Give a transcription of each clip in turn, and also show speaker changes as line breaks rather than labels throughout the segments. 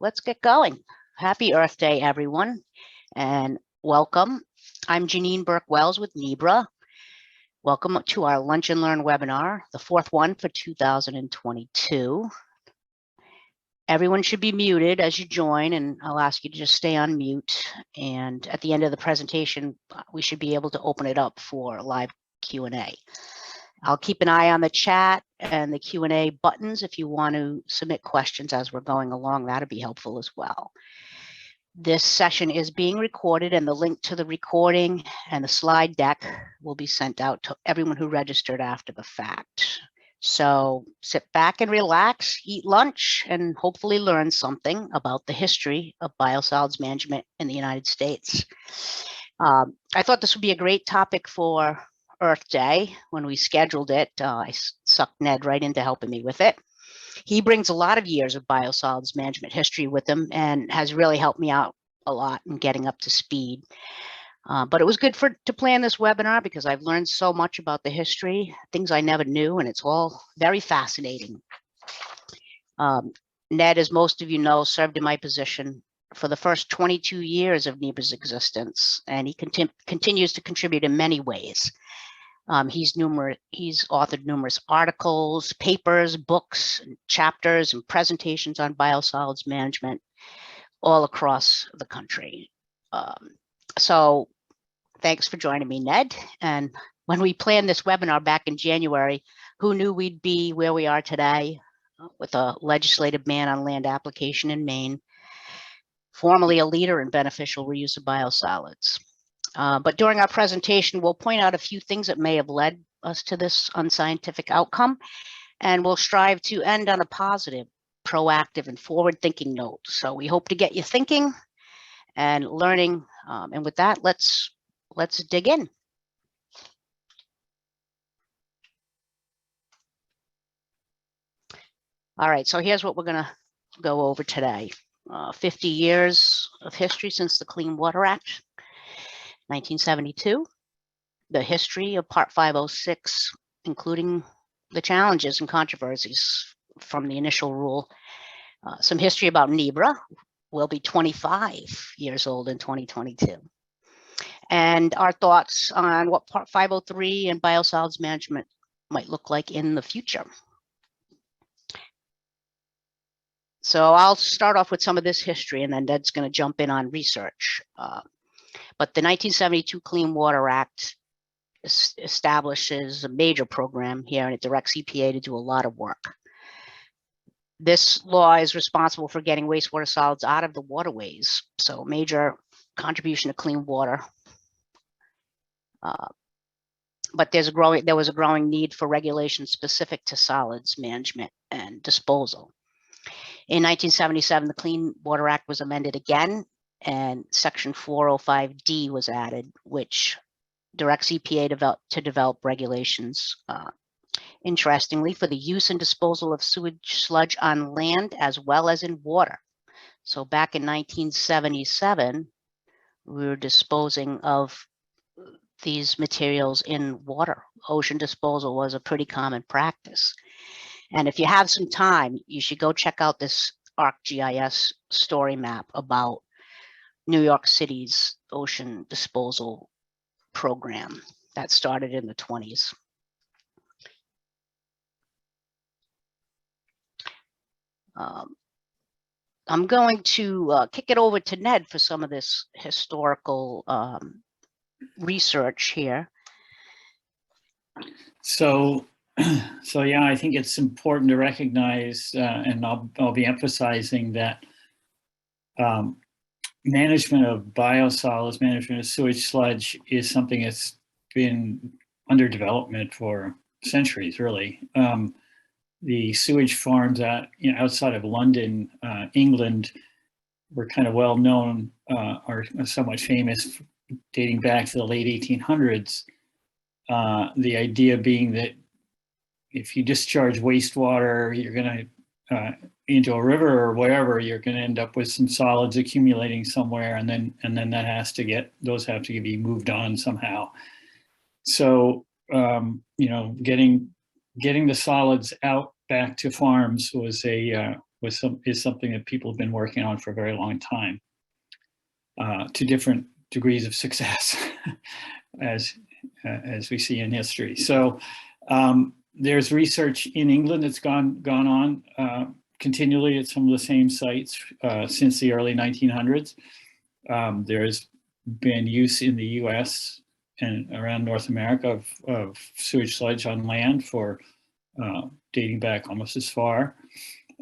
let's get going. Happy Earth Day, everyone, and welcome. I'm Janine Burke-Wells with NEBRA. Welcome to our Lunch and Learn webinar, the fourth one for 2022. Everyone should be muted as you join, and I'll ask you to just stay on mute. And at the end of the presentation, we should be able to open it up for live Q&A. I'll keep an eye on the chat and the Q&A buttons if you want to submit questions as we're going along. That'd be helpful as well. This session is being recorded, and the link to the recording and the slide deck will be sent out to everyone who registered after the fact. So sit back and relax, eat lunch, and hopefully learn something about the history of biosolids management in the United States. I thought this would be a great topic for Earth Day. When we scheduled it, I sucked Ned right into helping me with it. He brings a lot of years of biosolids management history with him and has really helped me out a lot in getting up to speed. But it was good to plan this webinar because I've learned so much about the history, things I never knew, and it's all very fascinating. Ned, as most of you know, served in my position for the first 22 years of NEBRA's existence, and he continues to contribute in many ways. He's authored numerous articles, papers, books, chapters, and presentations on biosolids management all across the country. So thanks for joining me, Ned. And when we planned this webinar back in January, who knew we'd be where we are today with a legislative ban on land application in Maine, formerly a leader in beneficial reuse of biosolids. But during our presentation, we'll point out a few things that may have led us to this unscientific outcome, and we'll strive to end on a positive, proactive, and forward-thinking note. So we hope to get you thinking and learning. And with that, let's dig in. All right, so here's what we're going to go over today. 50 years of history since the Clean Water Act. 1972, the history of Part 506, including the challenges and controversies from the initial rule. Some history about NEBRA. We'll be 25 years old in 2022. And our thoughts on what Part 503 and biosolids management might look like in the future. So I'll start off with some of this history, and then Ned's going to jump in on research. But the 1972 Clean Water Act establishes a major program here, and it directs EPA to do a lot of work. This law is responsible for getting wastewater solids out of the waterways, so major contribution to clean water. But there was a growing need for regulations specific to solids management and disposal. In 1977, the Clean Water Act was amended again, and Section 405D was added, which directs EPA to develop regulations, interestingly, for the use and disposal of sewage sludge on land as well as in water. So back in 1977, we were disposing of these materials in water. Ocean disposal was a pretty common practice. And if you have some time, you should go check out this ArcGIS story map about New York City's ocean disposal program that started in the 20s. I'm going to kick it over to Ned for some of this historical research here.
So yeah, I think it's important to recognize, and I'll be emphasizing that management of biosolids, management of sewage sludge is something that's been under development for centuries, really. The sewage farms outside of London, England, were kind of well known, are somewhat famous, dating back to the late 1800s. The idea being that if you discharge wastewater, you're going to into a river or wherever, you're going to end up with some solids accumulating somewhere, and then those have to be moved on somehow. So getting the solids out back to farms was a is something that people have been working on for a very long time, to different degrees of success, as we see in history. So there's research in England that's gone on continually at some of the same sites since the early 1900s. There's been use in the U.S. and around North America of sewage sludge on land for dating back almost as far.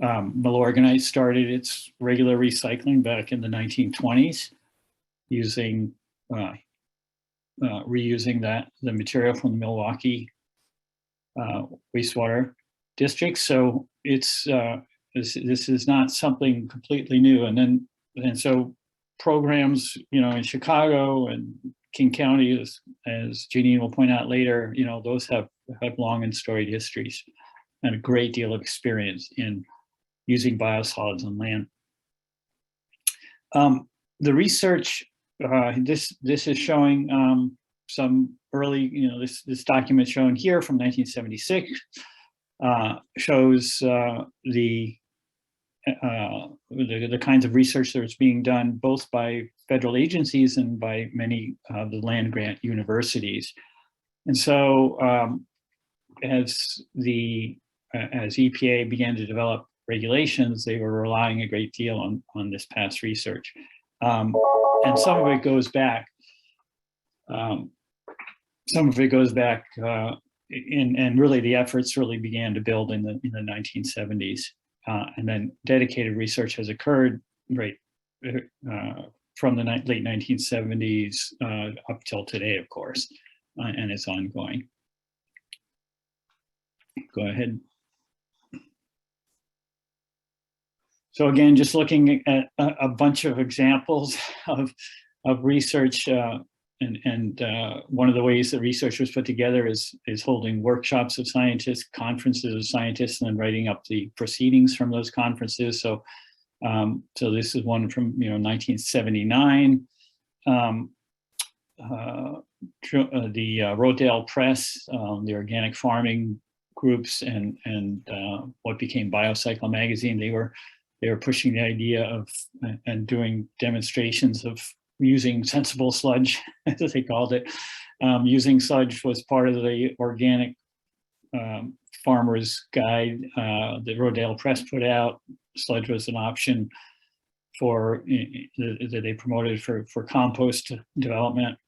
Milorganite started its regular recycling back in the 1920s, using reusing the material from the Milwaukee wastewater district. So it's this is not something completely new. And so programs, in Chicago and King County, as Janine will point out later, those have long and storied histories and a great deal of experience in using biosolids on land. The research, this is showing some early, this document shown here from 1976 shows the kinds of research that was being done both by federal agencies and by many of the land grant universities. And so as EPA began to develop regulations, they were relying a great deal on this past research. And some of it goes back. And really the efforts really began to build in the 1970s. And then dedicated research has occurred from the late 1970s up till today, of course, and it's ongoing. Go ahead. So again, just looking at a bunch of examples of research, and one of the ways that research was put together is holding workshops of scientists, conferences of scientists, and then writing up the proceedings from those conferences. So, so this is one from 1979. The Rodale Press, the organic farming groups, and what became Biocycle magazine, they were pushing the idea of and doing demonstrations of using sensible sludge, as they called it. Using sludge was part of the organic farmer's guide that Rodale Press put out. Sludge was an option for that they promoted for compost development.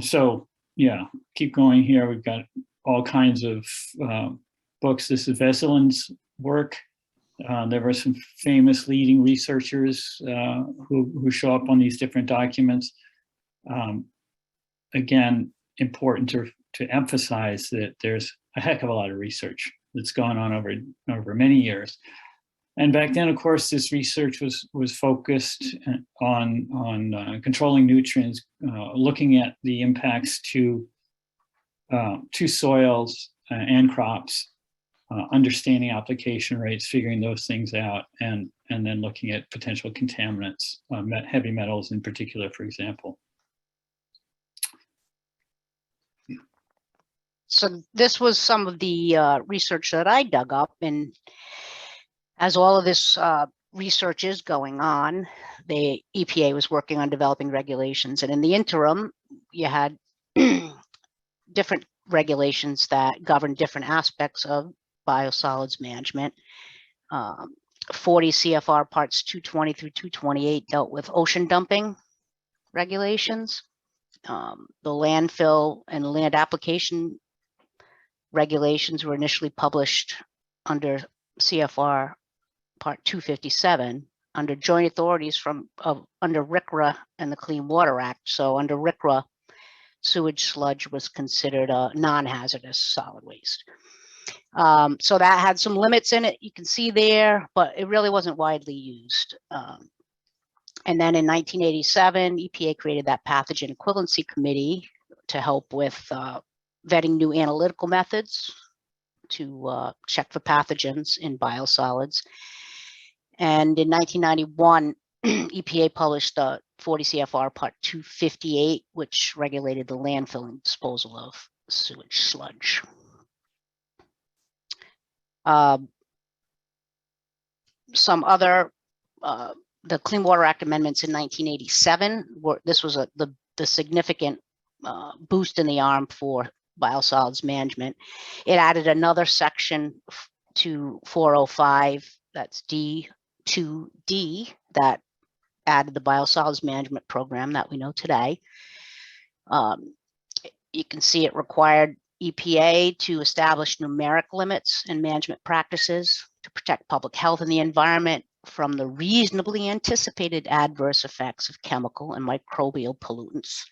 So yeah, keep going here. We've got all kinds of books. This is Veselin's work. There were some famous leading researchers who show up on these different documents. Again, important to emphasize that there's a heck of a lot of research that's gone on over many years. And back then, of course, this research was focused on controlling nutrients, looking at the impacts to soils and crops, understanding application rates, figuring those things out, and then looking at potential contaminants, heavy metals in particular, for example.
So this was some of the research that I dug up, and as all of this research is going on, the EPA was working on developing regulations, and in the interim, you had different regulations that govern different aspects of biosolids management. 40 CFR parts 220 through 228 dealt with ocean dumping regulations. The landfill and land application regulations were initially published under CFR part 257 under joint authorities under RCRA and the Clean Water Act. So under RCRA, sewage sludge was considered a non-hazardous solid waste. So that had some limits in it, you can see there, but it really wasn't widely used. And then in 1987, EPA created that pathogen equivalency committee to help with vetting new analytical methods to check for pathogens in biosolids. And in 1991, EPA published the 40 CFR Part 258, which regulated the landfill and disposal of sewage sludge. some other, the Clean Water Act amendments in 1987, this was the significant boost in the arm for biosolids management. It added another section to 405, that's D2D, that added the biosolids management program that we know today. You can see it required EPA to establish numeric limits and management practices to protect public health and the environment from the reasonably anticipated adverse effects of chemical and microbial pollutants.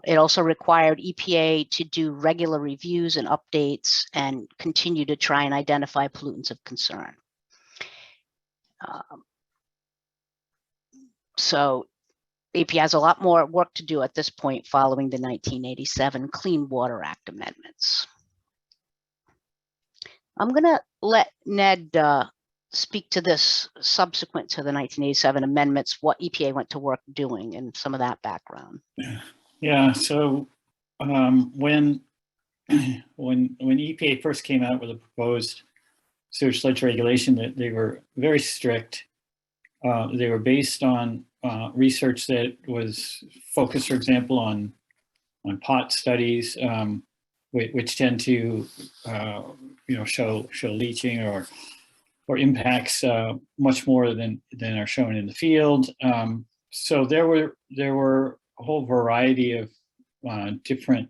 It also required EPA to do regular reviews and updates and continue to try and identify pollutants of concern. So EPA has a lot more work to do at this point following the 1987 Clean Water Act amendments. I'm going to let Ned speak to this subsequent to the 1987 amendments, what EPA went to work doing and some of that background.
Yeah, so when EPA first came out with a proposed sewage sludge regulation, that they were very strict. They were based on research that was focused, for example, on pot studies, which tend to show leaching or impacts much more than are shown in the field. So there were a whole variety of different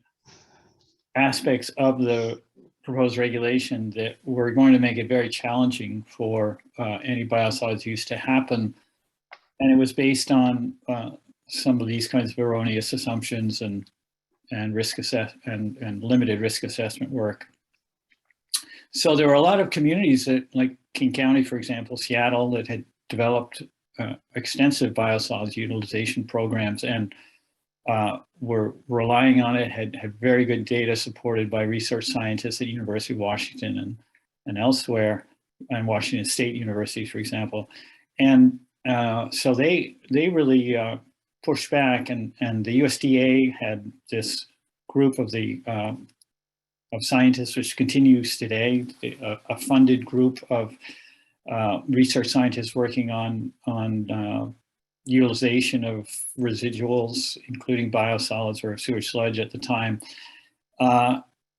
aspects of the proposed regulation that were going to make it very challenging for any biosolids use to happen. And it was based on some of these kinds of erroneous assumptions and risk and limited risk assessment work. So there were a lot of communities that, like King County, for example, Seattle, that had developed extensive biosolids utilization programs and were relying on it, had very good data supported by research scientists at University of Washington and elsewhere, and Washington State University, for example. And so they really pushed back, and the USDA had this group of scientists, which continues today, a funded group of research scientists working on utilization of residuals, including biosolids or sewage sludge at the time.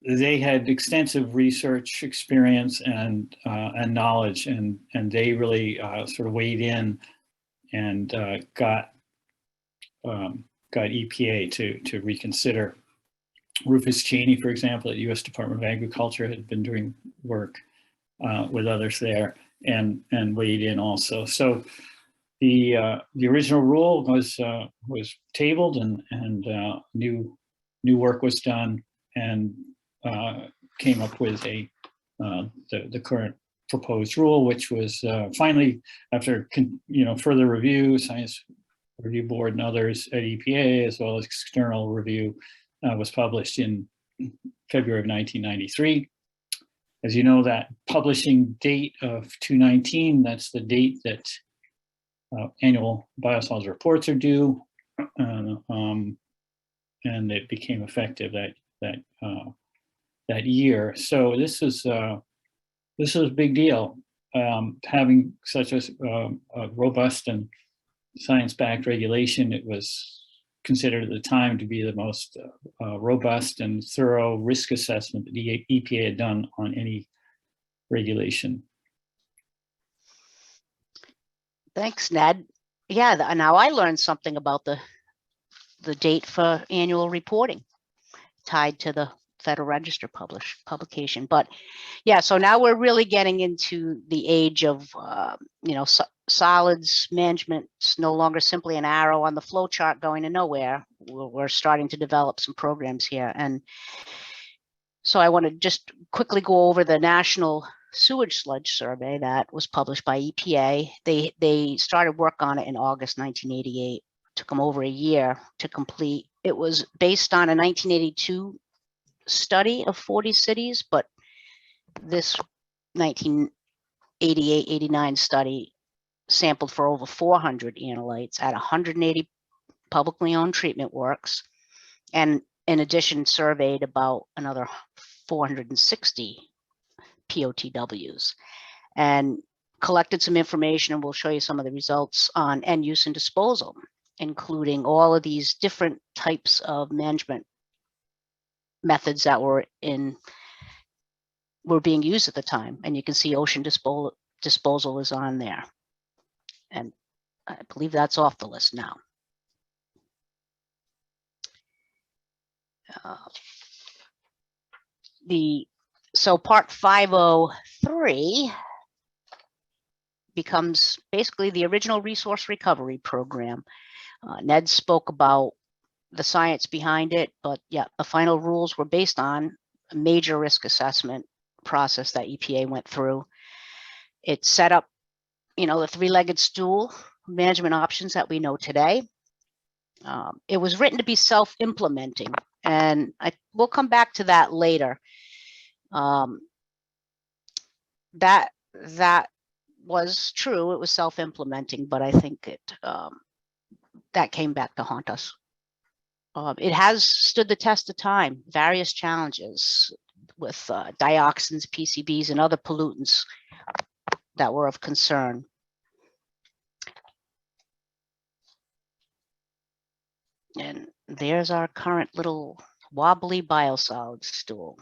They had extensive research experience and knowledge, and they really sort of weighed in and got EPA to reconsider. Rufus Cheney, for example, at U.S. Department of Agriculture, had been doing work with others there and weighed in also. So the original rule was tabled, and new work was done, and came up with the current proposed rule, which was finally, after further review, Science Review Board and others at EPA, as well as external review, was published in February of 1993. As you know, that publishing date of 2/19, that's the date that annual biosolids reports are due, and it became effective that year. So this was a big deal, having such a robust and science-backed regulation. It was considered at the time to be the most robust and thorough risk assessment that the EPA had done on any regulation.
Thanks, Ned. Yeah, now I learned something about the date for annual reporting tied to the Federal Register publication. But yeah, so now we're really getting into the age of solids management. It's no longer simply an arrow on the flow chart going to nowhere. We're starting to develop some programs here. And so I want to just quickly go over the National Sewage Sludge Survey that was published by EPA. They started work on it in August 1988. Took them over a year to complete. It was based on a 1982 study of 40 cities, but this 1988-89 study sampled for over 400 analytes at 180 publicly owned treatment works, and in addition surveyed about another 460 POTWs. And collected some information, and we'll show you some of the results on end use and disposal, including all of these different types of management methods that were being used at the time. And you can see ocean disposal is on there. And I believe that's off the list now. So part 503 becomes basically the original resource recovery program. Ned spoke about the science behind it, but yeah, the final rules were based on a major risk assessment process that EPA went through. It set up, the three-legged stool management options that we know today. It was written to be self-implementing, and we'll come back to that later. That was true. It was self-implementing, but I think that came back to haunt us. It has stood the test of time. Various challenges with dioxins, PCBs, and other pollutants that were of concern. And there's our current little wobbly biosolids stool.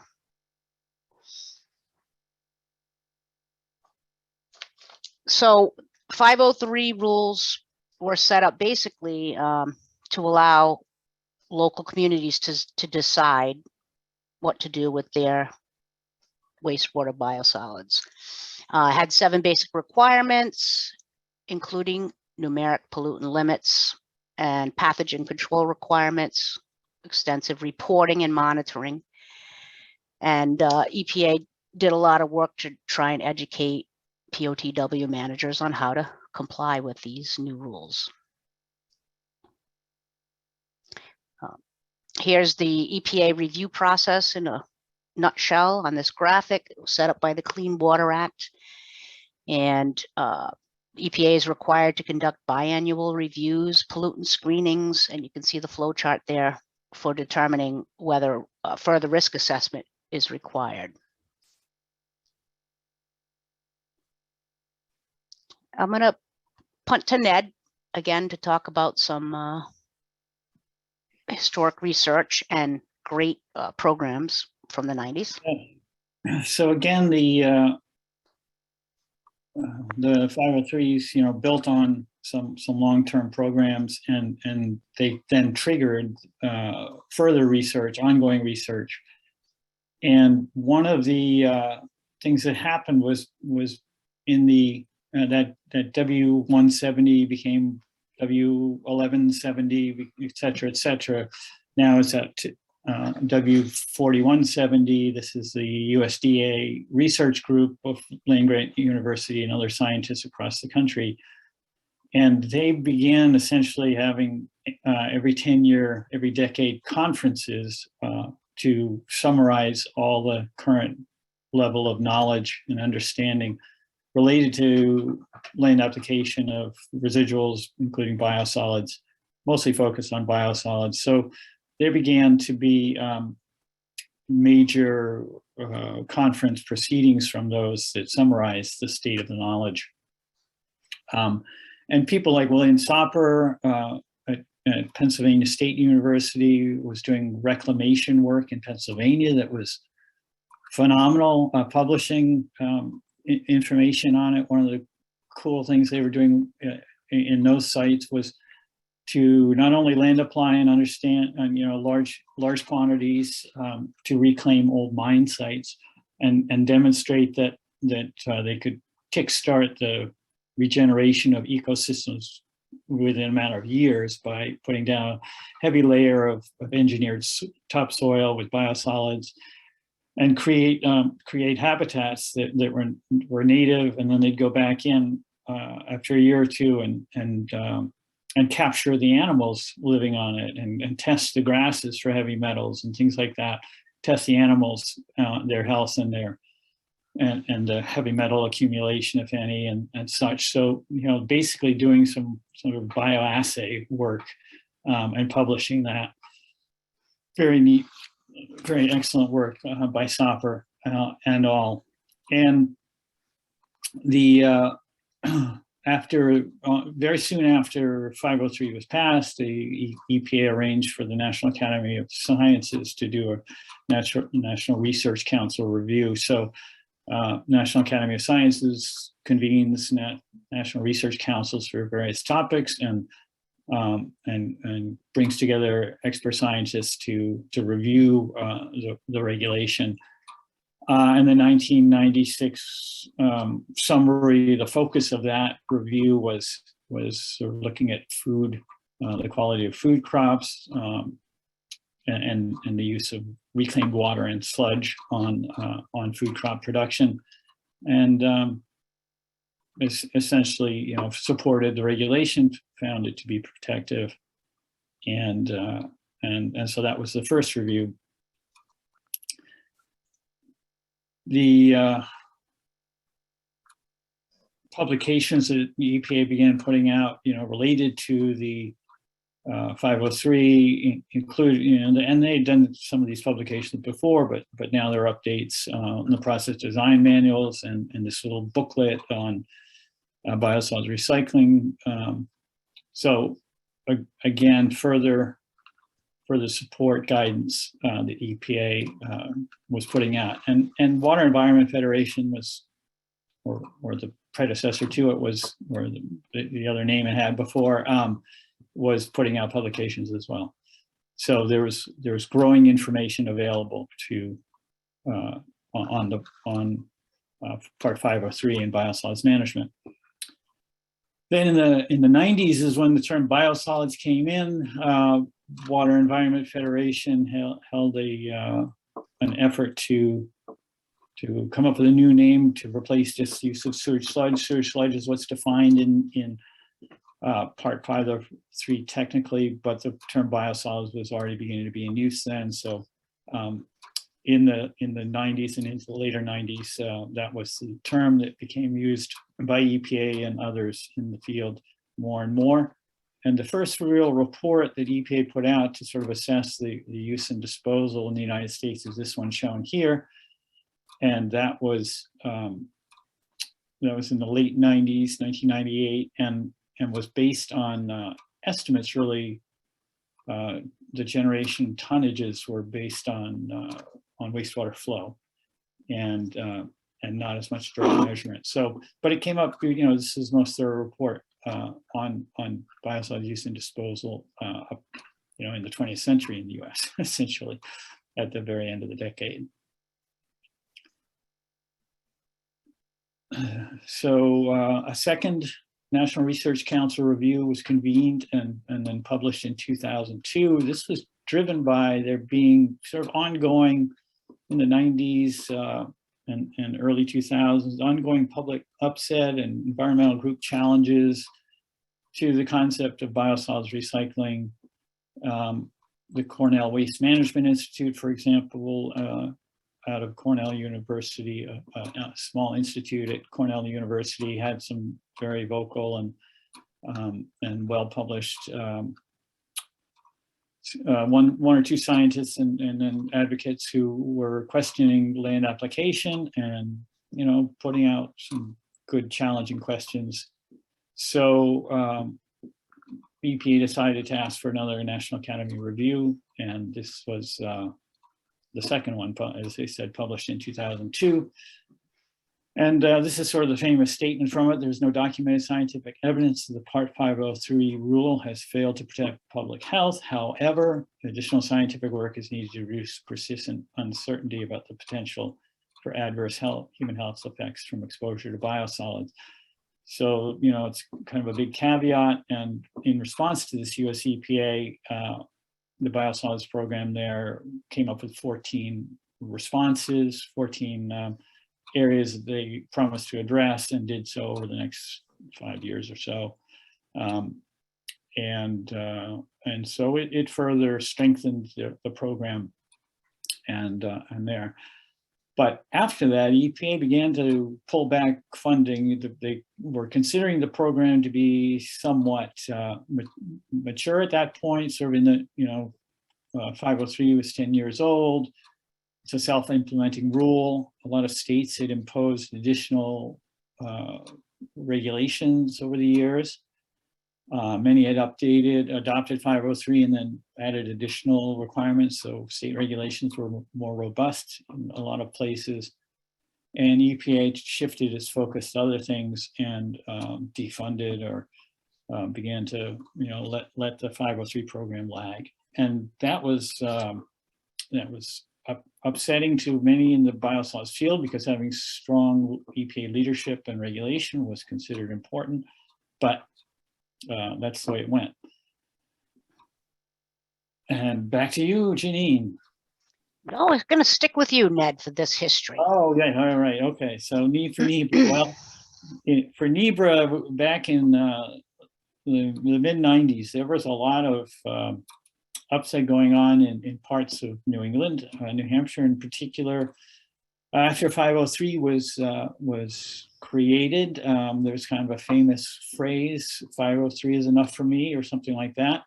So 503 rules were set up basically to allow local communities to decide what to do with their wastewater biosolids. Had 7 basic requirements, including numeric pollutant limits and pathogen control requirements, extensive reporting and monitoring. And EPA did a lot of work to try and educate POTW managers on how to comply with these new rules. Here's the EPA review process in a nutshell on this graphic. It was set up by the Clean Water Act, and EPA is required to conduct biannual reviews, pollutant screenings, and you can see the flow chart there for determining whether further risk assessment is required. I'm going to punt to Ned again to talk about some historic research and great programs from the 90s.
So again, the 503s, built on some long-term programs, and they then triggered further research, ongoing research. And one of the things that happened was in the that W170 became W1170, et cetera, et cetera. Now it's at W4170. This is the USDA research group of land-grant university and other scientists across the country. And they began essentially having every 10-year, every decade conferences to summarize all the current level of knowledge and understanding related to land application of residuals, including biosolids, mostly focused on biosolids. So there began to be major conference proceedings from those that summarize the state of the knowledge. And people like William Soper at Pennsylvania State University was doing reclamation work in Pennsylvania that was phenomenal, publishing information on it. One of the cool things they were doing in those sites was to not only land apply and understand, large quantities to reclaim old mine sites, and demonstrate that they could kickstart the regeneration of ecosystems within a matter of years by putting down a heavy layer of engineered topsoil with biosolids, and create habitats that were native, and then they'd go back in after a year or two and capture the animals living on it, and test the grasses for heavy metals and things like that. Test the animals, their health and the heavy metal accumulation, if any, and such. So basically doing some sort of bioassay work and publishing that. Very neat. Very excellent work by Soper and all. And the after very soon after 503 was passed, the EPA arranged for the National Academy of Sciences to do a National Research Council review. So National Academy of Sciences convenes national research councils for various topics and brings together expert scientists to review the regulation. In the 1996 summary, the focus of that review was sort of looking at food, the quality of food crops, and the use of reclaimed water and sludge on food crop production, and essentially, supported the regulation, found it to be protective, and so that was the first review. The publications that the EPA began putting out, related to the 503 include, and they had done some of these publications before, but now there are updates in the process design manuals and this little booklet on biosolids recycling. So again, further support guidance that EPA was putting out, and Water Environment Federation was, or the predecessor to it was, or the other name it had before, was putting out publications as well. So there was growing information available to on Part 503 in biosolids management. Then in the 90s is when the term biosolids came in. Water Environment Federation held an effort to come up with a new name to replace this use of sewage sludge. Sewage sludge is what's defined in Part 503 technically, but the term biosolids was already beginning to be in use then. So in the 90s and into the later 90s, that was the term that became used by EPA and others in the field more and more. And the first real report that EPA put out to sort of assess the use and disposal in the United States is this one shown here. And that was in the late 90s, 1998, and was based on estimates, really. The generation tonnages were based on wastewater flow and not as much direct measurement. So, but it came up, this is most thorough report on biosolids use and disposal, in the 20th century in the US, essentially, at the very end of the decade. So a second National Research Council review was convened and then published in 2002. This was driven by there being sort of ongoing in the 90s and early 2000s, ongoing public upset and environmental group challenges to the concept of biosolids recycling. The Cornell Waste Management Institute, for example, out of Cornell University, a small institute at Cornell University, had some very vocal and well-published one or two scientists and then advocates who were questioning land application and putting out some good challenging questions. So EPA decided to ask for another National Academy review, and this was the second one, as they said, published in 2002. And this is sort of the famous statement from it: there's no documented scientific evidence that the Part 503 rule has failed to protect public health. However, additional scientific work is needed to reduce persistent uncertainty about the potential for adverse human health effects from exposure to biosolids. So, it's kind of a big caveat. And in response to this, US EPA, the biosolids program there came up with 14 responses, 14 areas that they promised to address, and did so over the next 5 years or so. And so it further strengthened the program and there. But after that, EPA began to pull back funding. They were considering the program to be somewhat mature at that point, sort of in the, 503 was 10 years old. It's a self-implementing rule. A lot of states had imposed additional regulations over the years. Many had adopted 503 and then added additional requirements. So state regulations were more robust in a lot of places. And EPA shifted its focus to other things and defunded or began to, let the 503 program lag. And that was upsetting to many in the biosolids field, because having strong EPA leadership and regulation was considered important. But that's the way it went. And back to you, Janine.
No, I'm going to stick with you, Ned, for this history.
Oh, yeah, all right, okay. So need for NEBRA. Well, for NEBRA, back in the mid-90s, there was a lot of upset going on in parts of New England, New Hampshire in particular. After 503 was created, there was kind of a famous phrase, 503 is enough for me, or something like that.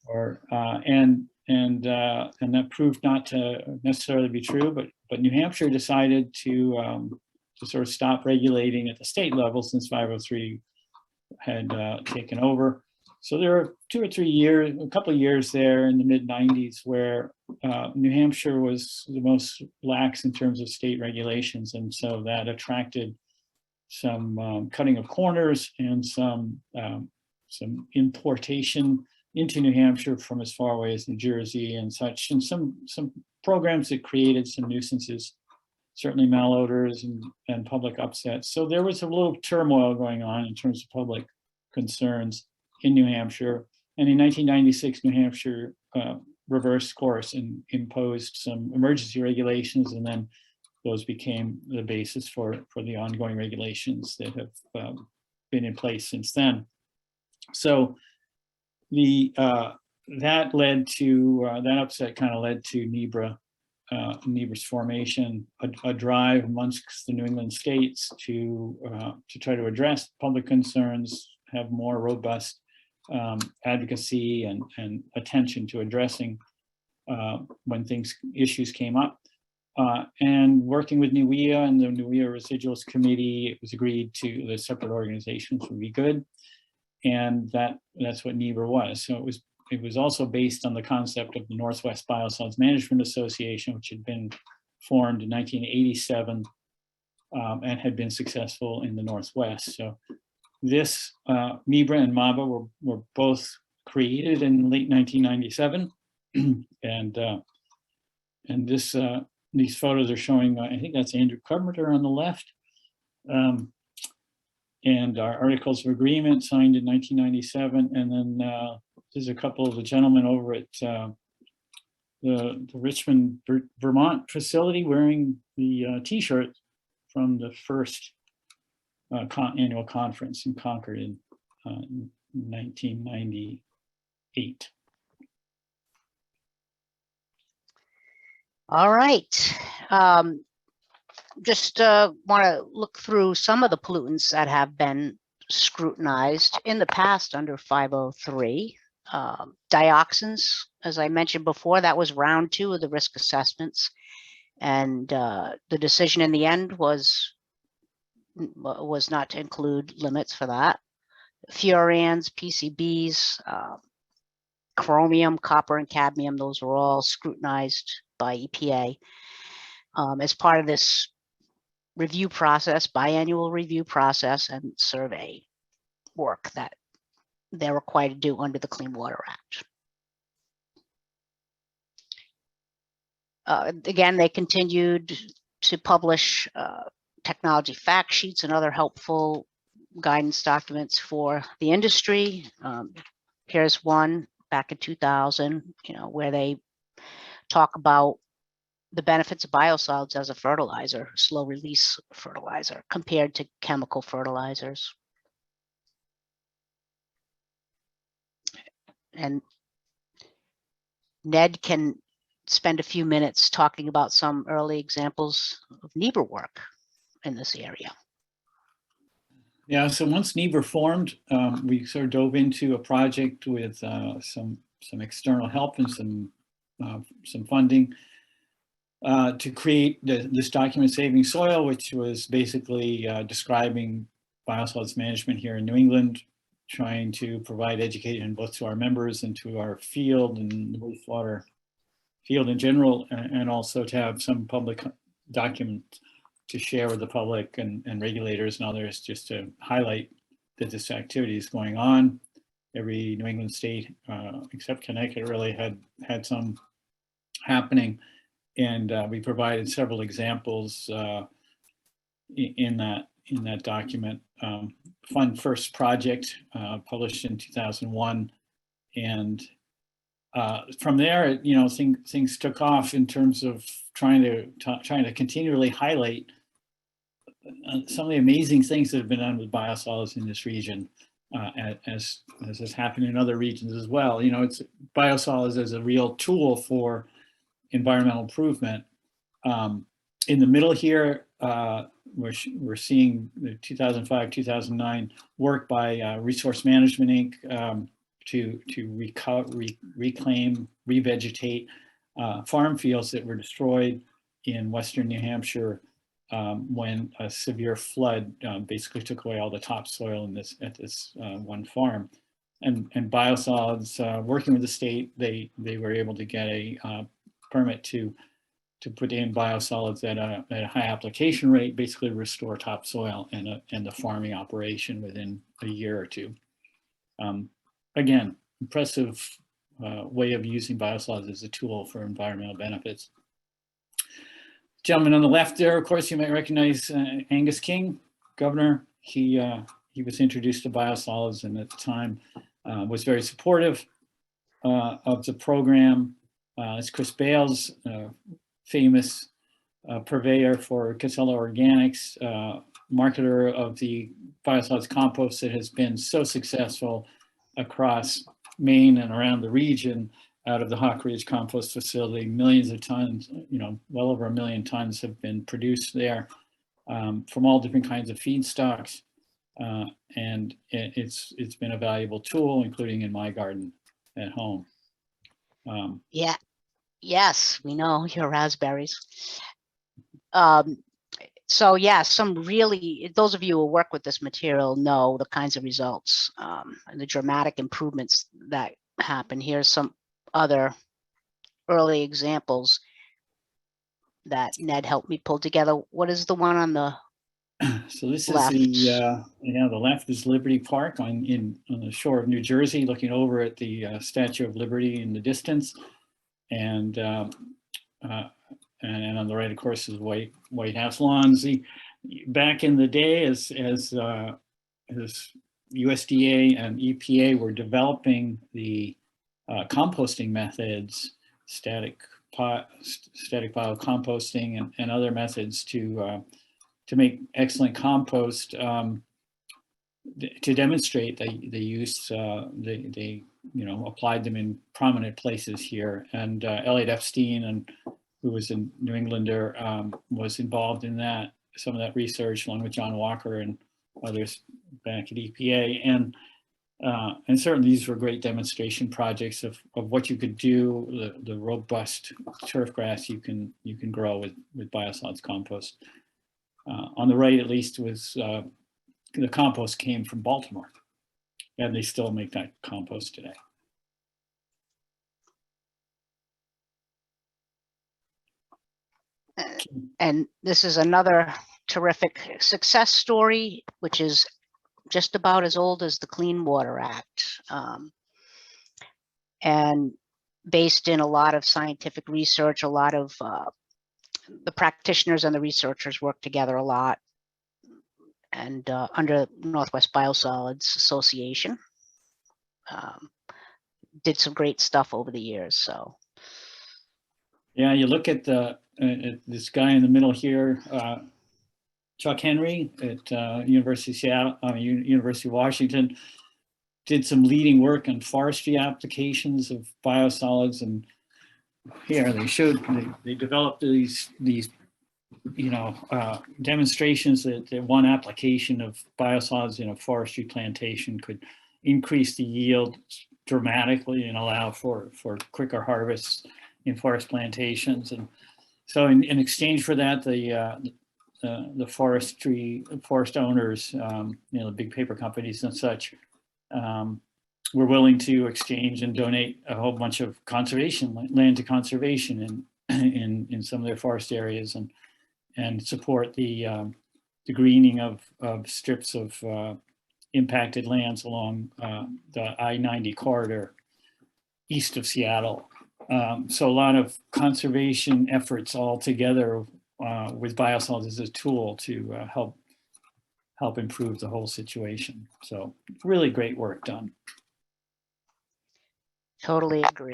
Or and that proved not to necessarily be true, but New Hampshire decided to sort of stop regulating at the state level since 503 had taken over. So there were a couple of years there in the mid-90s where New Hampshire was the most lax in terms of state regulations, and so that attracted some cutting of corners and some importation into New Hampshire from as far away as New Jersey and such, and some programs that created some nuisances, certainly malodors and public upsets. So there was a little turmoil going on in terms of public concerns in New Hampshire. And in 1996, New Hampshire reversed course and imposed some emergency regulations, and then those became the basis for the ongoing regulations that have been in place since then. So that led to, that upset kind of led to NEBRA's formation, a drive amongst the New England states to try to address public concerns, have more robust advocacy and attention to addressing when issues came up. And working with NEWIA and the NEWIA Residuals Committee, it was agreed to the separate organizations would be good. And that's what NEBRA was. So it was also based on the concept of the Northwest Biosolids Management Association, which had been formed in 1987 and had been successful in the Northwest. So this NEBRA and MABA were both created in late 1997, and these photos are showing. I think that's Andrew Carpenter on the left. And our Articles of Agreement signed in 1997. And then there's a couple of the gentlemen over at the Richmond, Vermont facility wearing the t-shirt from the first annual conference in Concord in 1998.
All right. Just want to look through some of the pollutants that have been scrutinized in the past under 503. Dioxins, as I mentioned before, that was round 2 of the risk assessments. And the decision in the end was not to include limits for that. Furans, PCBs, chromium, copper, and cadmium, those were all scrutinized by EPA as part of this review process, biannual review process and survey work that they're required to do under the Clean Water Act. Again, they continued to publish technology fact sheets and other helpful guidance documents for the industry. Here's one back in 2000, where they talk about the benefits of biosolids as a fertilizer, slow release fertilizer, compared to chemical fertilizers. And Ned can spend a few minutes talking about some early examples of NEBRA work in this area.
Yeah, so once NEBRA formed, we sort of dove into a project with some external help and some funding to create this document, Saving Soil, which was basically describing biosolids management here in New England, trying to provide education both to our members and to our field and the wastewater field in general, and also to have some public documents to share with the public and regulators and others, just to highlight that this activity is going on. Every New England state, except Connecticut, really had some happening, and we provided several examples in that document. Fund First Project, published in 2001, and from there, you know, things took off in terms of trying to continually highlight some of the amazing things that have been done with biosolids in this region, as has happened in other regions as well. You know, it's biosolids as a real tool for environmental improvement. In the middle here, we're seeing the 2005-2009 work by Resource Management Inc. To reclaim, revegetate farm fields that were destroyed in Western New Hampshire when a severe flood basically took away all the topsoil at this one farm. And Biosolids, working with the state, they were able to get a permit to put in biosolids at a high application rate, basically restore topsoil and the farming operation within a year or two. Again, impressive way of using biosolids as a tool for environmental benefits. Gentleman on the left there, of course, you might recognize Angus King, governor. He was introduced to biosolids, and at the time was very supportive of the program. It's Chris Bales, famous purveyor for Casella Organics, marketer of the biosolids compost that has been so successful across Maine and around the region out of the Hawk Ridge compost facility. Millions of tons, you know, well over 1 million tons have been produced there from all different kinds of feedstocks. And it's been a valuable tool, including in my garden at home.
Yeah, yes, we know your raspberries. So yeah, some really, those of you who work with this material know the kinds of results and the dramatic improvements that happen. Here's some other early examples that Ned helped me pull together. What is the one on the
So this
left?
Is the left is Liberty Park on the shore of New Jersey, looking over at the Statue of Liberty in the distance, and on the right, of course, is White House lawns. Back in the day, as USDA and EPA were developing the composting methods, static pile composting and other methods to make excellent compost, to demonstrate they used they applied them in prominent places here. And Elliot Epstein, who was a New Englander, was involved in some of that research, along with John Walker and others back at EPA. And certainly these were great demonstration projects of what you could do, the robust turf grass you can grow with biosolids compost. On the right, at least, was the compost came from Baltimore, and they still make that compost today.
And this is another terrific success story, which is just about as old as the Clean Water Act, and based in a lot of scientific research. A lot of the practitioners and the researchers work together a lot, and under Northwest Biosolids Association, did some great stuff over the years. So
yeah, you look at this guy in the middle here, Chuck Henry at University of Seattle, University of Washington, did some leading work on forestry applications of biosolids. And here they developed these demonstrations that one application of biosolids in a forestry plantation could increase the yield dramatically and allow for quicker harvests in forest plantations. And so in exchange for that, the the forest owners, the big paper companies and such, were willing to exchange and donate a whole bunch of land to conservation in some of their forest areas, and support the greening of strips of impacted lands along the I-90 corridor east of Seattle. So a lot of conservation efforts all together with biosolids as a tool to help improve the whole situation. So really great work done.
Totally agree.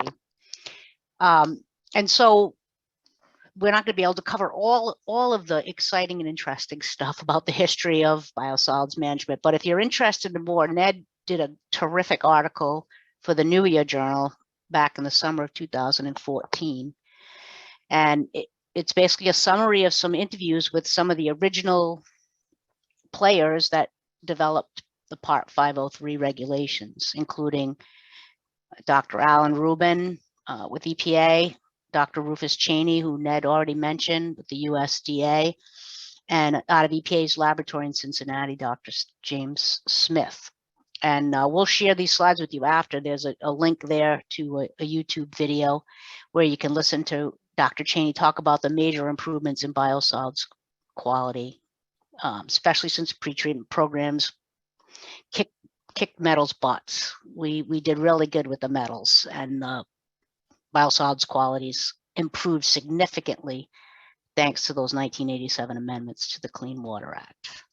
And so we're not going to be able to cover all of the exciting and interesting stuff about the history of biosolids management. But if you're interested in more, Ned did a terrific article for the New Year Journal back in the summer of 2014. And it's basically a summary of some interviews with some of the original players that developed the Part 503 regulations, including Dr. Alan Rubin with EPA, Dr. Rufus Cheney, who Ned already mentioned, with the USDA, and out of EPA's laboratory in Cincinnati, Dr. James Smith. And we'll share these slides with you after. There's a link there to a YouTube video where you can listen to Dr. Cheney talk about the major improvements in biosolids quality, especially since pretreatment programs kicked metals butts. We did really good with the metals, and biosolids qualities improved significantly thanks to those 1987 amendments to the Clean Water Act.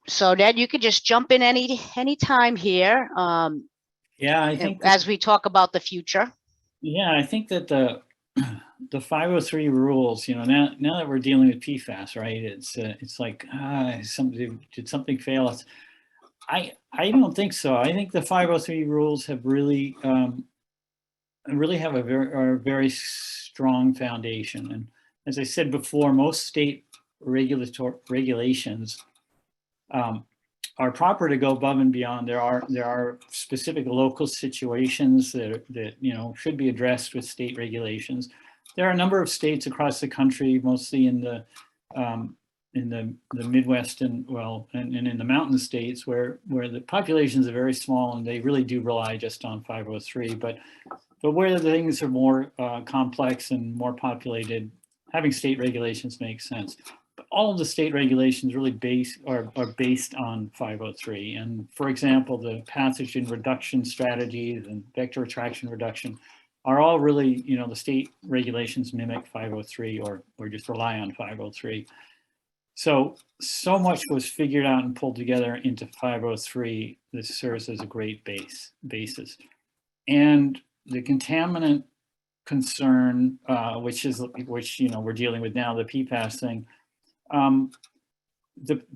So Ned, you could just jump in any time here.
Yeah, I think
as we talk about the future.
Yeah, I think that the 503 rules, now that we're dealing with PFAS, right? It's like did something fail us? I don't think so. I think the 503 rules have really have a very strong foundation. And as I said before, most state regulations are proper to go above and beyond. There are specific local situations that should be addressed with state regulations. There are a number of states across the country, mostly in the Midwest and in the mountain states where the populations are very small and they really do rely just on 503. But where the things are more complex and more populated, having state regulations makes sense. But all of the state regulations really are based on 503. And for example, the pathogen reduction strategies and vector attraction reduction are all really, the state regulations mimic 503 or just rely on 503. So much was figured out and pulled together into 503 that serves as a great basis. And the contaminant concern, which we're dealing with now, the PFAS thing,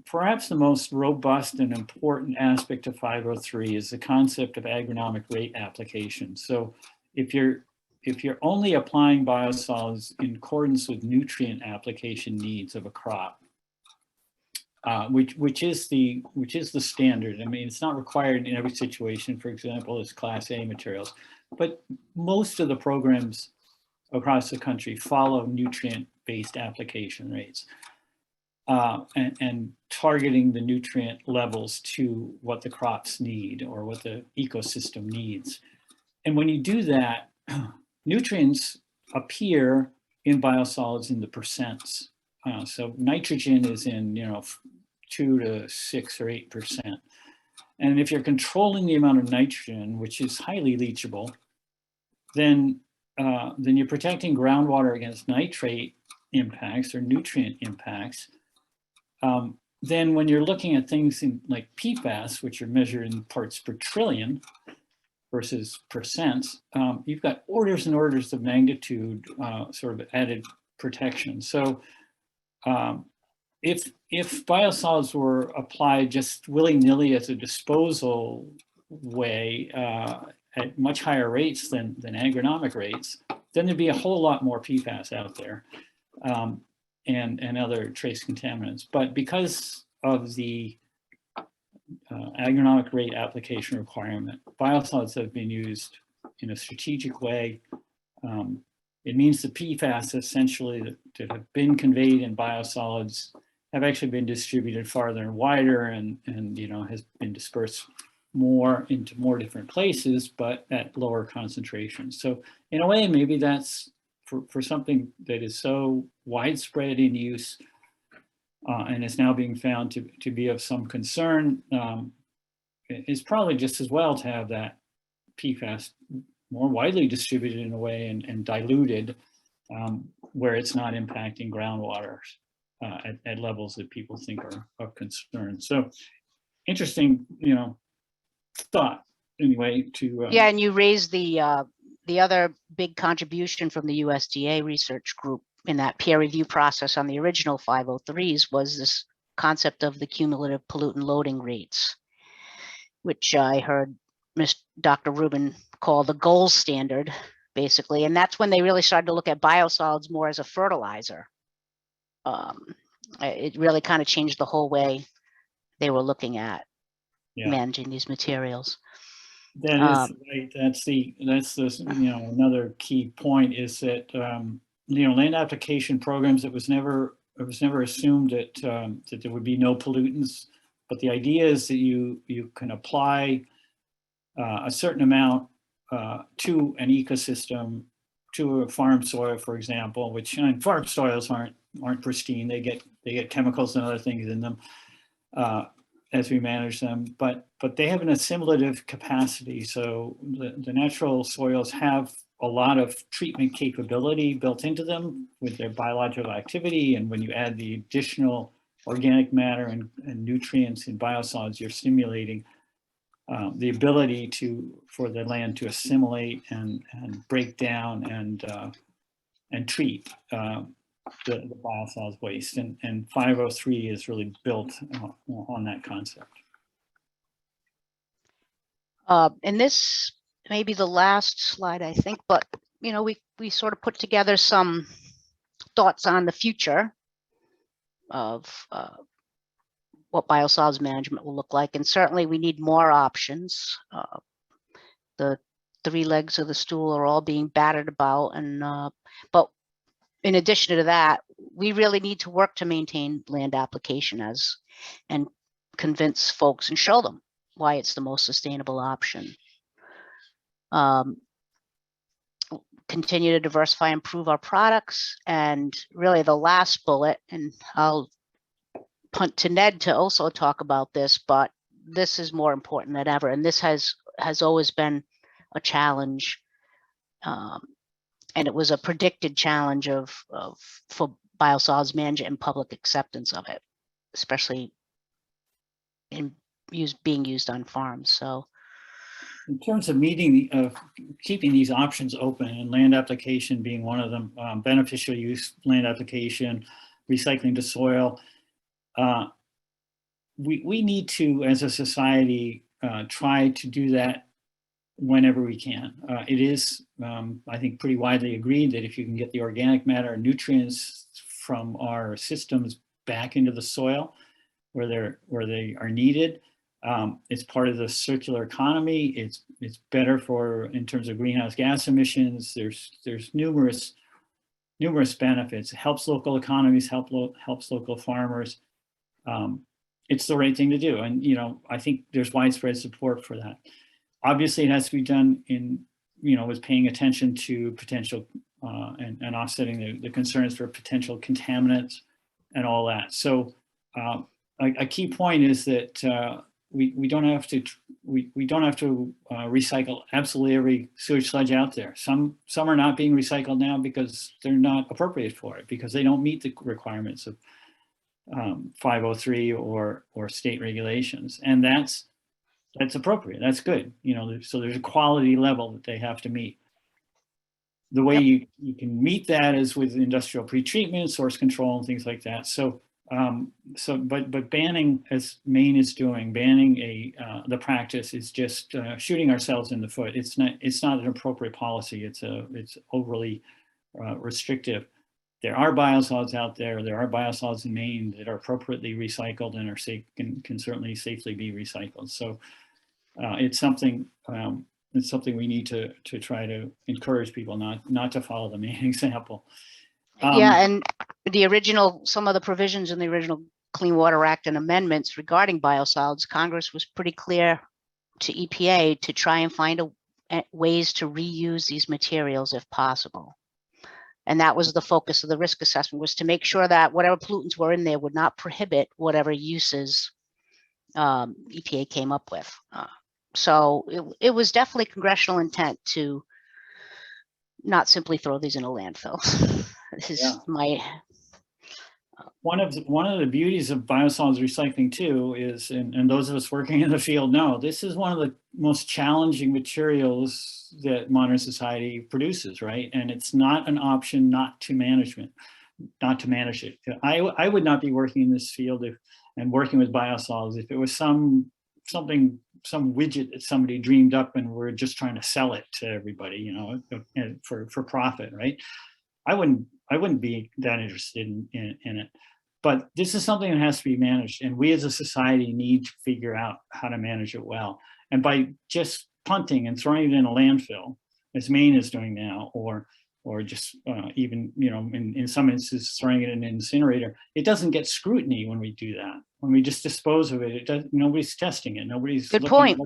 perhaps the most robust and important aspect of 503 is the concept of agronomic rate application. So if you're only applying biosolids in accordance with nutrient application needs of a crop, which is the standard. I mean, it's not required in every situation. For example, as Class A materials, but most of the programs across the country follow nutrient-based application rates. And targeting the nutrient levels to what the crops need or what the ecosystem needs. And when you do that, nutrients appear in biosolids in the percents. So nitrogen is in 2 to 6 or 8%. And if you're controlling the amount of nitrogen, which is highly leachable, then you're protecting groundwater against nitrate impacts or nutrient impacts. Then when you're looking at things like PFAS, which are measured in parts per trillion versus percents, you've got orders and orders of magnitude sort of added protection. So if biosolids were applied just willy-nilly as a disposal way at much higher rates than agronomic rates, then there'd be a whole lot more PFAS out there. And other trace contaminants. But because of the agronomic rate application requirement, biosolids have been used in a strategic way it means the PFAS essentially that have been conveyed in biosolids have actually been distributed farther and wider, and has been dispersed more into more different places, but at lower concentrations. So in a way, maybe that's for something that is so widespread in use and is now being found to be of some concern, it's probably just as well to have that PFAS more widely distributed in a way and diluted where it's not impacting groundwater at levels that people think are of concern. So interesting, thought anyway to
yeah, and you raised the other big contribution from the USDA research group in that peer review process on the original 503s was this concept of the cumulative pollutant loading rates, which I heard Dr. Rubin call the gold standard, basically. And that's when they really started to look at biosolids more as a fertilizer. It really kind of changed the whole way they were looking at managing these materials.
That is right. That's the another key point is that land application programs, it was never assumed that that there would be no pollutants, but the idea is that you can apply a certain amount to an ecosystem, to a farm soil, for example, which farm soils aren't pristine. They get chemicals and other things in them as we manage them, but they have an assimilative capacity. So the natural soils have a lot of treatment capability built into them with their biological activity, and when you add the additional organic matter and nutrients in biosolids, you're stimulating the ability for the land to assimilate and break down and treat the biosolids waste, and 503 is really built on that concept.
And this may be the last slide, I think, but we sort of put together some thoughts on the future of what biosolids management will look like, and certainly we need more options. The three legs of the stool are all being battered about, and but in addition to that, we really need to work to maintain land application and convince folks and show them why it's the most sustainable option. Continue to diversify, improve our products, and really the last bullet, and I'll punt to Ned to also talk about this, but this is more important than ever, and this has always been a challenge. And it was a predicted challenge for biosolids management and public acceptance of it, especially being used on farms. So,
in terms of keeping these options open, and land application being one of them, beneficial use land application, recycling to soil, we need to, as a society, try to do that whenever we can. It is, I think, pretty widely agreed that if you can get the organic matter and nutrients from our systems back into the soil where they are needed, it's part of the circular economy. It's better in terms of greenhouse gas emissions. There's numerous benefits. It helps local economies, helps local farmers. It's the right thing to do, and I think there's widespread support for that. Obviously, it has to be done with paying attention to potential and offsetting the concerns for potential contaminants and all that. So a key point is that we don't have to recycle absolutely every sewage sludge out there. Some are not being recycled now because they're not appropriate for it, because they don't meet the requirements of 503 or state regulations, and that's appropriate. That's good. So there's a quality level that they have to meet. The way you can meet that is with industrial pretreatment, source control, and things like that. So but banning, as Maine is doing, banning the practice is just shooting ourselves in the foot. It's not an appropriate policy. It's overly restrictive. There are biosolids out there. There are biosolids in Maine that are appropriately recycled and are safe, can certainly safely be recycled. So it's something it's something we need to try to encourage people not to follow the main example.
Yeah, and some of the provisions in the original Clean Water Act and amendments regarding biosolids, Congress was pretty clear to EPA to try and find ways to reuse these materials if possible. And that was the focus of the risk assessment, was to make sure that whatever pollutants were in there would not prohibit whatever uses EPA came up with. So it was definitely congressional intent to not simply throw these in a landfill. This is my
one of the beauties of biosolids recycling too is, and those of us working in the field know, this is one of the most challenging materials that modern society produces, right? And it's not an option not to manage it. I would not be working in this field and working with biosolids if it was some widget that somebody dreamed up and we're just trying to sell it to everybody, you know, for profit, right? I wouldn't be that interested in it. But this is something that has to be managed, and we as a society need to figure out how to manage it well. And by just punting and throwing it in a landfill, as Maine is doing now, or just even, you know, in some instances throwing it in an incinerator, it doesn't get scrutiny when we do that. When we just dispose of it, nobody's testing it. Nobody's
good point.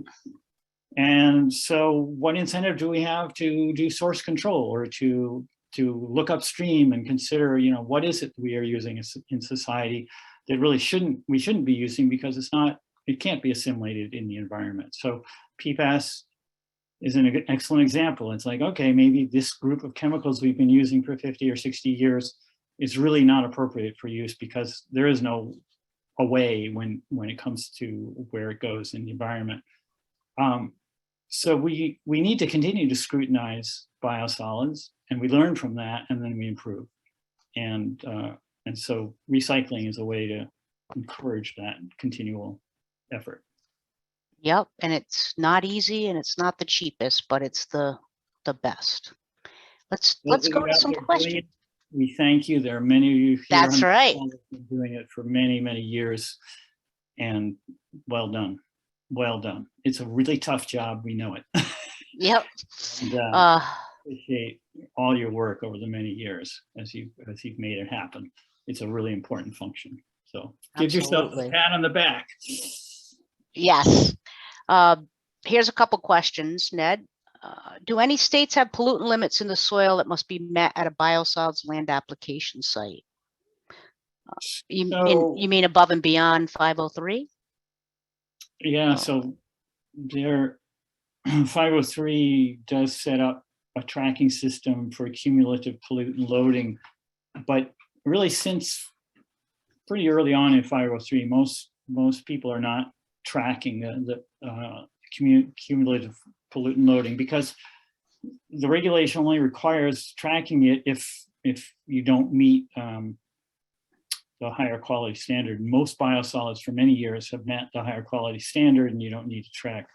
And so what incentive do we have to do source control, or to look upstream and consider, you know, what is it we are using in society that really we shouldn't be using, because it can't be assimilated in the environment. So PFAS is an excellent example. It's like, okay, maybe this group of chemicals we've been using for 50 or 60 years is really not appropriate for use, because there is no way when it comes to where it goes in the environment. So we need to continue to scrutinize biosolids, and we learn from that, and then we improve. And so recycling is a way to encourage that continual effort.
Yep, and it's not easy, and it's not the cheapest, but it's the best. Let's go to some questions.
We thank you. There are many of you here.
That's right.
Been doing it for many, many years, and well done. Well done. It's a really tough job. We know it.
Yep.
And, appreciate all your work over the many years as you've made it happen. It's a really important function. So give yourself a pat on the back.
Yes. Here's a couple questions, Ned. Do any states have pollutant limits in the soil that must be met at a biosolids land application site? You mean above and beyond 503?
Yeah, so there 503 does set up a tracking system for cumulative pollutant loading, but really since pretty early on in 503, most people are not tracking the cumulative pollutant loading, because the regulation only requires tracking it if you don't meet the higher quality standard. Most biosolids for many years have met the higher quality standard, and you don't need to track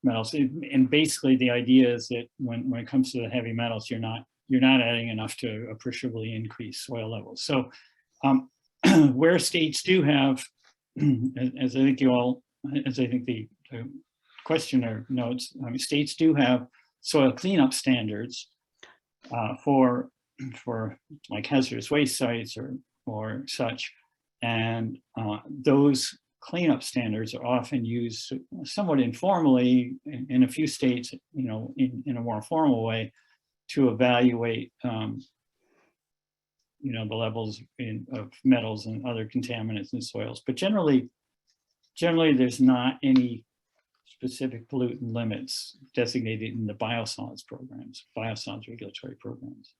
metals. And basically the idea is that when it comes to the heavy metals, you're not adding enough to appreciably increase soil levels. So where states do have, as I think the questioner notes, states do have soil cleanup standards for like hazardous waste sites or such, and those cleanup standards are often used somewhat informally in a few states, you know, in a more formal way, to evaluate you know, the levels of metals and other contaminants in soils. But generally there's not any specific pollutant limits designated in the biosolids regulatory programs.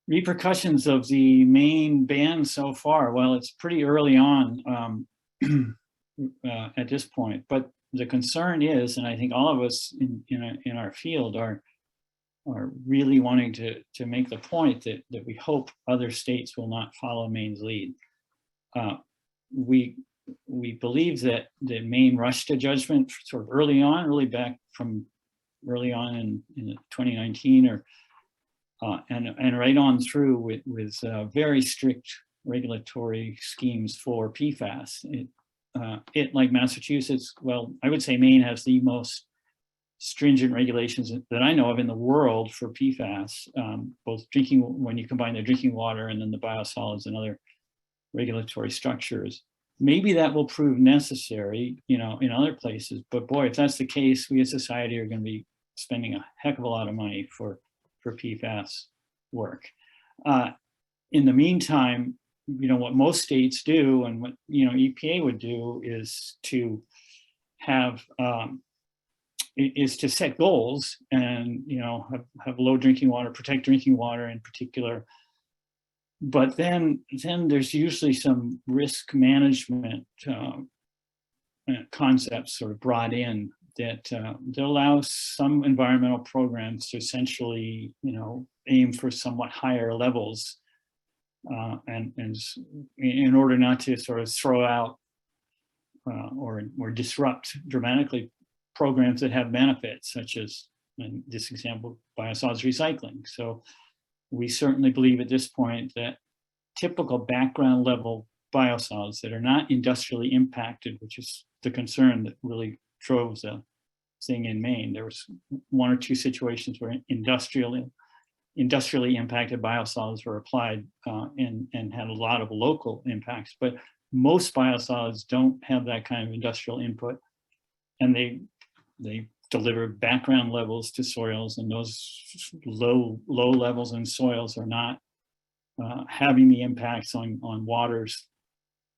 Repercussions of the Maine ban so far, well, it's pretty early on at this point, but the concern is, and I think all of us in our field are really wanting to make the point that we hope other states will not follow Maine's lead. We believe that Maine rushed to judgment sort of early on, really back from early on in 2019, and right on through with very strict regulatory schemes for PFAS. it, like Massachusetts, well, I would say Maine has the most stringent regulations that I know of in the world for PFAS, both drinking, when you combine the drinking water and then the biosolids and other regulatory structures. Maybe that will prove necessary, you know, in other places. But boy, if that's the case, we as society are going to be spending a heck of a lot of money for PFAS work. In the meantime, you know, what most states do and what, you know, EPA would do is to have, is to set goals and, you know, have low drinking water, protect drinking water in particular. But then there's usually some risk management concepts sort of brought in that allow some environmental programs to essentially, you know, aim for somewhat higher levels, and in order not to sort of throw out or disrupt dramatically programs that have benefits, such as, in this example, biosolids recycling. So we certainly believe at this point that typical background level biosolids that are not industrially impacted, which is the concern that really drove the thing in Maine. There was one or two situations where industrially impacted biosolids were applied and had a lot of local impacts, but most biosolids don't have that kind of industrial input, and they deliver background levels to soils, and those low levels in soils are not having the impacts on waters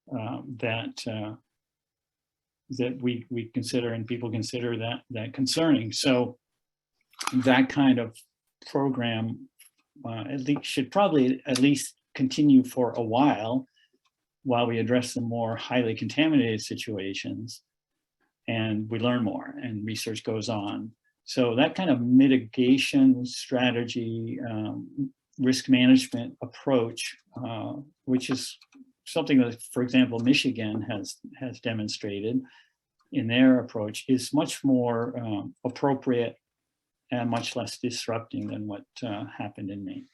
that we consider and people consider that concerning. So that kind of program should probably at least continue for a while we address the more highly contaminated situations and we learn more and research goes on. So that kind of mitigation strategy, risk management approach, which is something that, for example, Michigan has demonstrated in their approach, is much more appropriate and much less disrupting than what happened in Maine.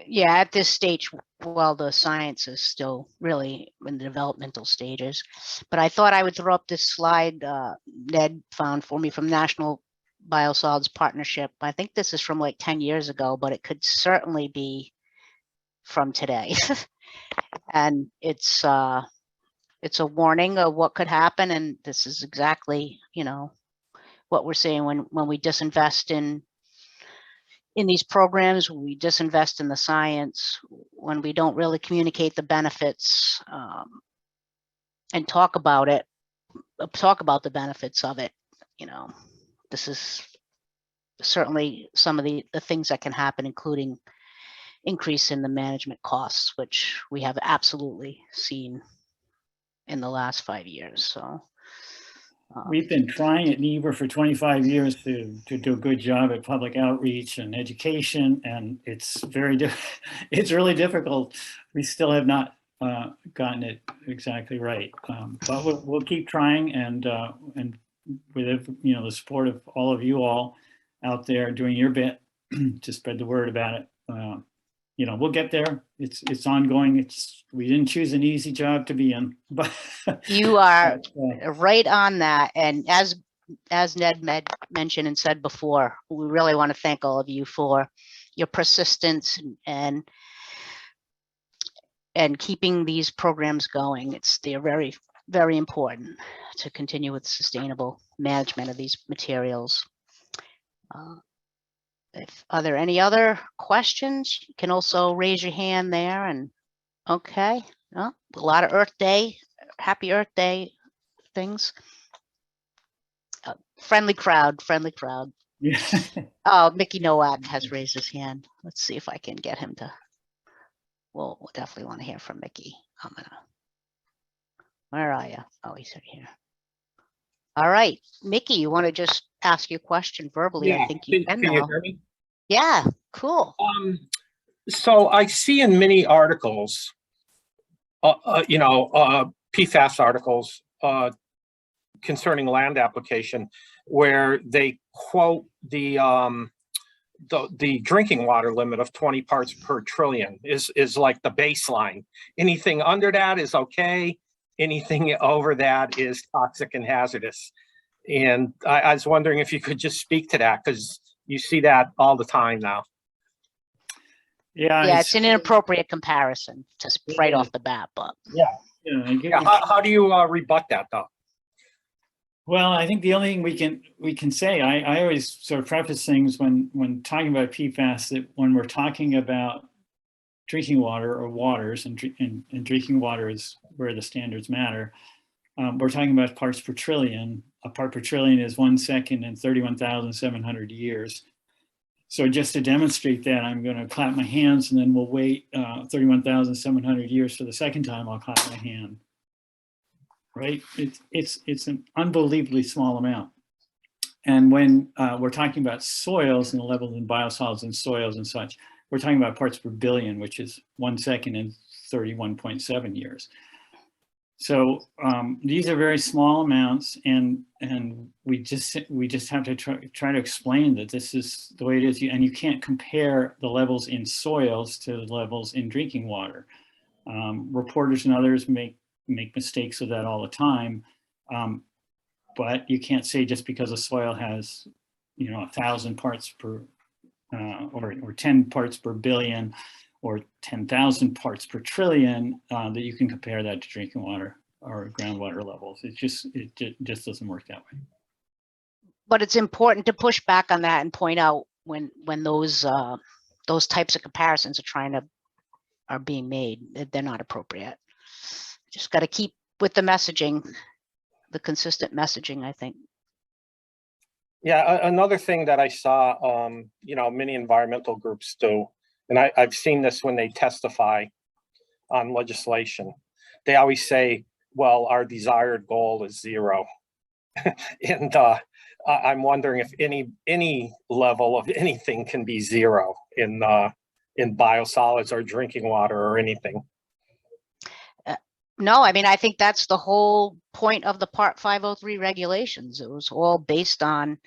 Yeah, at this stage, well, the science is still really in the developmental stages. But I thought I would throw up this slide Ned found for me from National Biosolids Partnership. I think this is from like 10 years ago, but it could certainly be from today. And it's a warning of what could happen. And this is exactly, you know, what we're seeing when we disinvest in these programs, we disinvest in the science, when we don't really communicate the benefits and talk about the benefits of it. You know, this is certainly some of the things that can happen, including increase in the management costs, which we have absolutely seen in the last 5 years. So
we've been trying at NEBRA for 25 years to do a good job at public outreach and education, and it's it's really difficult. We still have not gotten it exactly right, but we'll keep trying, and with, you know, the support of all of you all out there doing your bit to spread the word about it. You know, we'll get there. It's ongoing. We didn't choose an easy job to be in, but
you are right on that. And as Ned mentioned and said before, we really want to thank all of you for your persistence and keeping these programs going. They're very, very important to continue with sustainable management of these materials. Are there any other questions? You can also raise your hand there. And okay, a lot of Earth Day, happy Earth Day things. Friendly crowd.
Yeah.
Oh, Mickey Nowak has raised his hand. Let's see if I can get him to. We'll definitely want to hear from Mickey. Where are you? Oh, he's right here. All right, Mickey, you want to just ask your question verbally?
Yeah.
I think you can
you
now.
hear me?
Yeah, cool.
So I see in many articles, you know, PFAS articles concerning land application, where they quote the drinking water limit of 20 parts per trillion is like the baseline. Anything under that is okay. anything over that is toxic and hazardous. And I was wondering if you could just speak to that, because you see that all the time now.
Yeah, it's an inappropriate comparison just right off the bat, but
How do you rebut that though?
Well, I think the only thing we can say, I always sort of preface things when talking about PFAS, that when we're talking about drinking water or waters, and drinking water is where the standards matter, we're talking about parts per trillion. A part per trillion is 1 second in 31,700 years. So just to demonstrate that, I'm going to clap my hands, and then we'll wait 31,700 years for the second time I'll clap my hand. Right? It's an unbelievably small amount. And when we're talking about soils and the levels in biosolids and soils and such, we're talking about parts per billion, which is 1 second in 31.7 years. So these are very small amounts, and we just have to try to explain that this is the way it is, and you can't compare the levels in soils to the levels in drinking water. Reporters and others make mistakes of that all the time, but you can't say just because a soil has 1,000 parts per or 10 parts per billion or 10,000 parts per trillion that you can compare that to drinking water or groundwater levels. It just doesn't work that way.
But it's important to push back on that and point out when those types of comparisons are being made, they're not appropriate. Just got to keep with the messaging, the consistent messaging, I think.
Yeah, another thing that I saw, many environmental groups do, and I've seen this when they testify on legislation, they always say, well, our desired goal is 0. And I'm wondering if any level of anything can be 0 in biosolids or drinking water or anything.
No, I mean, I think that's the whole point of the Part 503 regulations. It was all based on,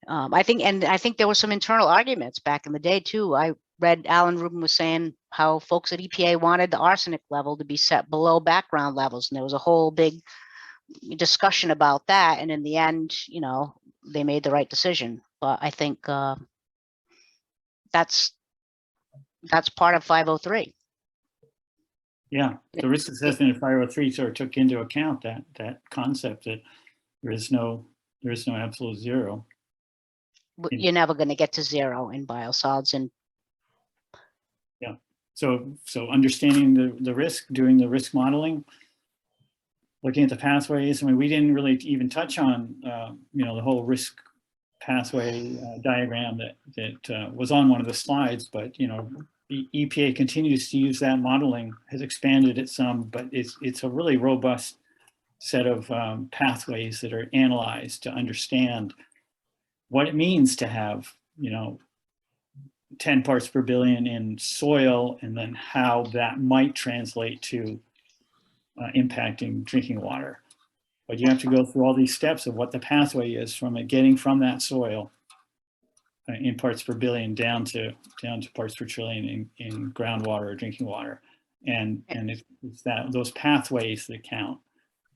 I think there were some internal arguments back in the day too. I read Alan Rubin was saying how folks at EPA wanted the arsenic level to be set below background levels. And there was a whole big discussion about that. And in the end, they made the right decision. But I think that's part of 503.
Yeah, the risk assessment of 503 sort of took into account that concept that there is no absolute 0.
You're never going to get to 0 in biosolids. And
yeah, so understanding the risk, doing the risk modeling, looking at the pathways. I mean, we didn't really even touch on the whole risk pathway diagram that was on one of the slides, but the EPA continues to use that modeling, has expanded it some, but it's a really robust set of pathways that are analyzed to understand what it means to have 10 parts per billion in soil, and then how that might translate to impacting drinking water. But you have to go through all these steps of what the pathway is from it getting from that soil in parts per billion down to parts per trillion in groundwater or drinking water, and it's those pathways that count,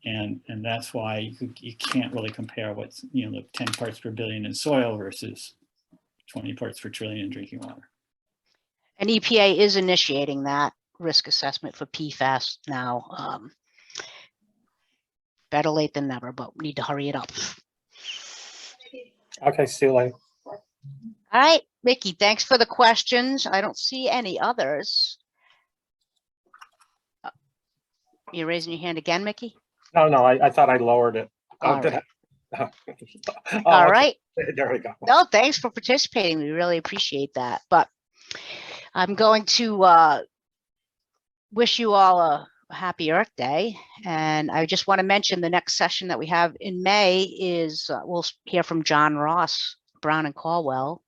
and that's why you can't really compare what's the 10 parts per billion in soil versus 20 parts per trillion in drinking water.
And EPA is initiating that risk assessment for PFAS now. Better late than never, but we need to hurry it up.
Okay, see you later.
All right, Mickey, thanks for the questions. I don't see any others. You're raising your hand again, Mickey?
No, I thought I lowered it.
All right.
All
right.
There we go.
No, thanks for participating. We really appreciate that. But I'm going to wish you all a happy Earth Day. And I just want to mention the next session that we have in May is we'll hear from John Ross, Brown and Caldwell,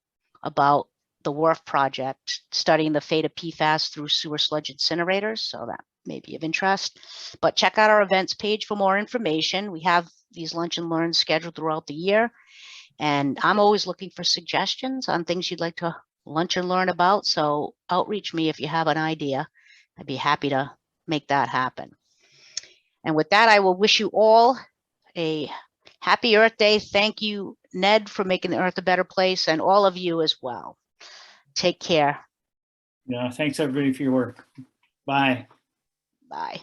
about the WRF project, studying the fate of PFAS through sewer sludge incinerators. So that may be of interest. But check out our events page for more information. We have these lunch and learns scheduled throughout the year. And I'm always looking for suggestions on things you'd like to lunch and learn about. So outreach me if you have an idea. I'd be happy to make that happen. And with that, I will wish you all a happy Earth Day. Thank you, Ned, for making the Earth a better place, and all of you as well. Take care.
Yeah, thanks everybody for your work. Bye.
Bye.